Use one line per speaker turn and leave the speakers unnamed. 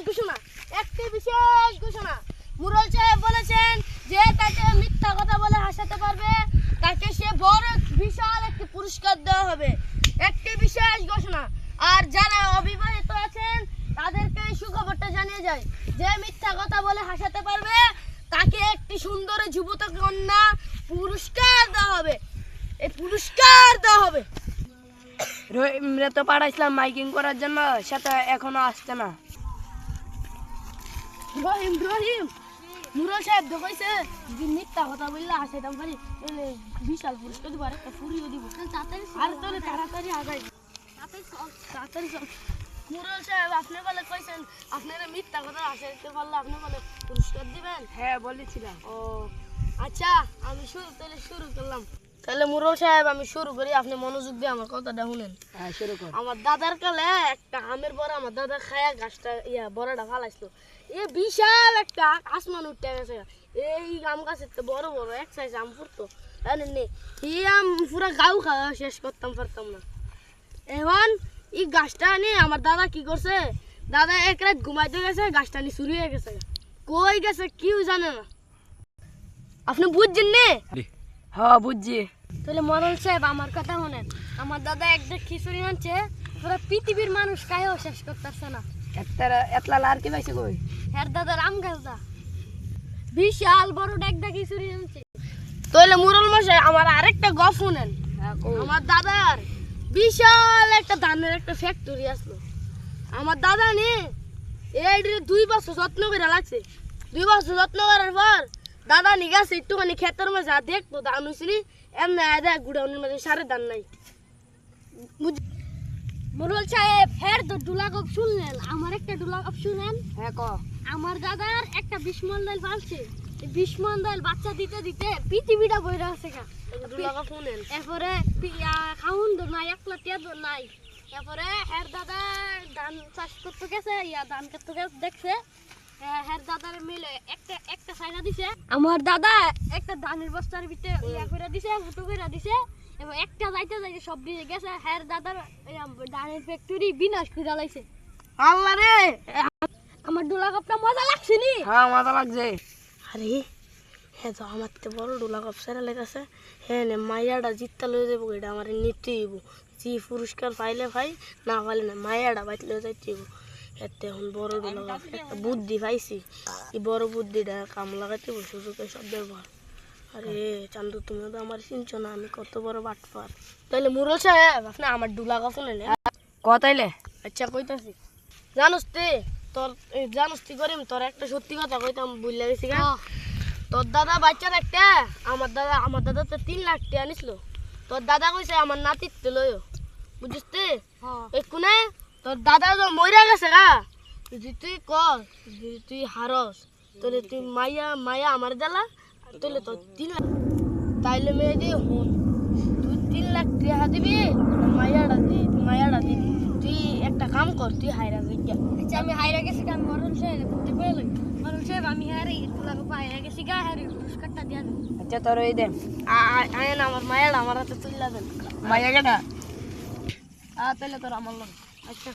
ঘোষণা, একটি বিশেষ ঘোষণা। মুরল সাহেব বলেছেন যে তাকে মিথ্যা কথা বলে হাসাতে পারবে তাকে সে বড় বিশাল একটি পুরস্কার দেওয়া হবে। একটি বিশেষ ঘোষণা। আর যারা অবিবাহিত আছেন তাদেরকে এই সুখবরটা জানিয়ে যায় যে মিথ্যা কথা বলে হাসাতে পারবে তাকে একটি সুন্দর যুবতী কন্যা পুরস্কার দেওয়া হবে। এই পুরস্কার দেওয়া হবে।
রহিমরে তো পাঠাইছিলাম মাইকিং করার জন্য, সেটা এখনো আসছে না।
রহিম রহিম মুরল সাহেব দেখাইছে যে মিথ্যা কথা বললে হাসাইতাম পারি বিশাল পুরস্কার দিব আর একটা ফুরিও দিব। আর তোরে তাড়াতাড়ি আগাই, তাড়াতাড়ি চল। মুরল সাহেব আপনি বলে কইছেন আপনারা মিথ্যা কথা হাসাইতে পারলে আপনি বলে পুরস্কার দিবেন।
হ্যাঁ বলেছিলাম।
ও আচ্ছা, আমি শুরু করলাম। তাহলে মুরল সাহেব আমি শুরু করি, আপনি মনোযোগ দিয়ে আমার কথাটা শুনেন।
হ্যাঁ শুরু কর।
আমার দাদার কালে একটা আমের বড় আমার দাদা খায়া গাছটা বড়টা ফালাইছিল। এ বিশাল একটা আসমান উঠে গেছে। এই আম গাছের তো বড় বড় এক সাইজ আম ফুটতো, জানেন নি? এই আম পুরা গাও খাওয়া শেষ করতাম পারতাম না। এখন এই গাছটা নিয়ে আমার দাদা কি করছে, দাদা এক রাত ঘুমাইতে গেছে, গাছটা নিয়ে চুরি হয়ে গেছে। কই গেছে কেউ জানে না। আপনি বুঝছেন নে?
হ্যাঁ বুঝছি।
তাহলে মরল সাহেব আমার কথা শোনেন। আমার দাদা একটা খিচুড়ি আনছে, পুরো পৃথিবীর মানুষ খাইও শেষ করতেছে না।
এতলা আর কি পাইছে কই?
হ্যাঁ দাদার আম গাছটা বিশাল বড় একটা খিচুড়ি আনছে। তাহলে মুরল মশাই আমার আরেকটা গপ শুনেন। আমার দাদার বিশাল একটা ধানের একটা ফ্যাক্টরি আসলো। আমার দাদা নে এই 2 বছর যত্ন করে লাগছে। 2 বছর যত্ন করার পর দাদা নি গেছে একটুখানি ক্ষেতের মাঝে দেখতো ধান হয়েছিলি এমনি দেখ গুড়াউনির মাঝে সারে ধান নাই। মুরল সাহেব ফের তো ডুলা গপ শুনলেন, আমার একটা ডুলা গপ শুনেন।
হ্যাঁ ক।
আমার দাদার একটা বিষ্মন্দাল পালছে। বিষ্মন্দাল বাচ্চা দিতে দিতে পৃথিবীটা বইরা আছে গা। ডুলা গপ শুনেন। এরপরে খাউন তো নাই, একলা তেজ নাই। এরপরে হের দাদা ধান চাষ করতে গেছে, ধান কাটতে গেছে, দেখছে হের দাদার মিলে একটা সাইডা দিছে। আমার দাদা একটা ধানের বস্তার ভিতরে করে দিছে, ফুটো করে দিছে এবং একটা যাইতে যাইতে সব দিয়ে গেছে। হের দাদার ধানের ফ্যাক্টরি বিনাশ করে লাইছে। আল্লাহ রে, আমার ডোলা কাপটা মজা লাগছে নি?
হ্যাঁ মজা লাগছে।
আরে হ্যাঁ তো আমার তো বড় ডোলা কাপ সেরা লেগেছে। হ্যাঁ নে মাইয়াটা জিততে লয়ে যাবো, এটা আমার নিতে হইব। যে পুরস্কার পাইলে ভাই, না পাইলে না, মাইয়াটা বাইতে লয়ে যাইতে হইব। এতে এখন বড় ডোলা কাপ একটা বুদ্ধি পাইছি, এই বড় বুদ্ধিটা কাম লাগাইতে হইব, সুযোগে সব ব্যবহার। আরে চান্দু তুমি তো আমার চিনছো না, আমি কত বড় বাটপার। তাইলে মুরল সাহেব আপনি আমার ডোলা কাপ শুনেন।
কতাইলে?
আচ্ছা কইতাছি। জানোস তুই করিম তোর একটা সত্যি কথা কইতাম বুঝলে গেছি গা। তোর দাদা বাচ্চার একটা আমার দাদা তো 3 লাখ টাকা আনিছিল। তোর দাদা কইছে আমার নাতির তো লইও, বুঝছিস তুই? এই কোনে তোর দাদা তো মইরা গেছে গা। যদি তুই কর, যদি তুই হারস তাহলে তুই মাইয়া আমার দেলা, তাহলে তোর 3 লাখ। তাইলে মেয়ে দিয়ে হুন, তুই 3 লাখ টাকা দিবি, মাইয়াটা দিবি। তুই একটা কাম কর, তুই হাইরা যাইয়া। আচ্ছা আমি হাইরা গেছি গা, মরল সাহেব বলতে পারলে মরল সাহেব আমি হারে হাইরা গেছি গা, হারে পুরস্কারটা দিয়া দেন।
আচ্ছা তোর ওই দে।
আয় না আমার মায়ের আমার হাতে তুললা দেন।
মাইয়া কেটা?
তাহলে তোর আমার লোক। আচ্ছা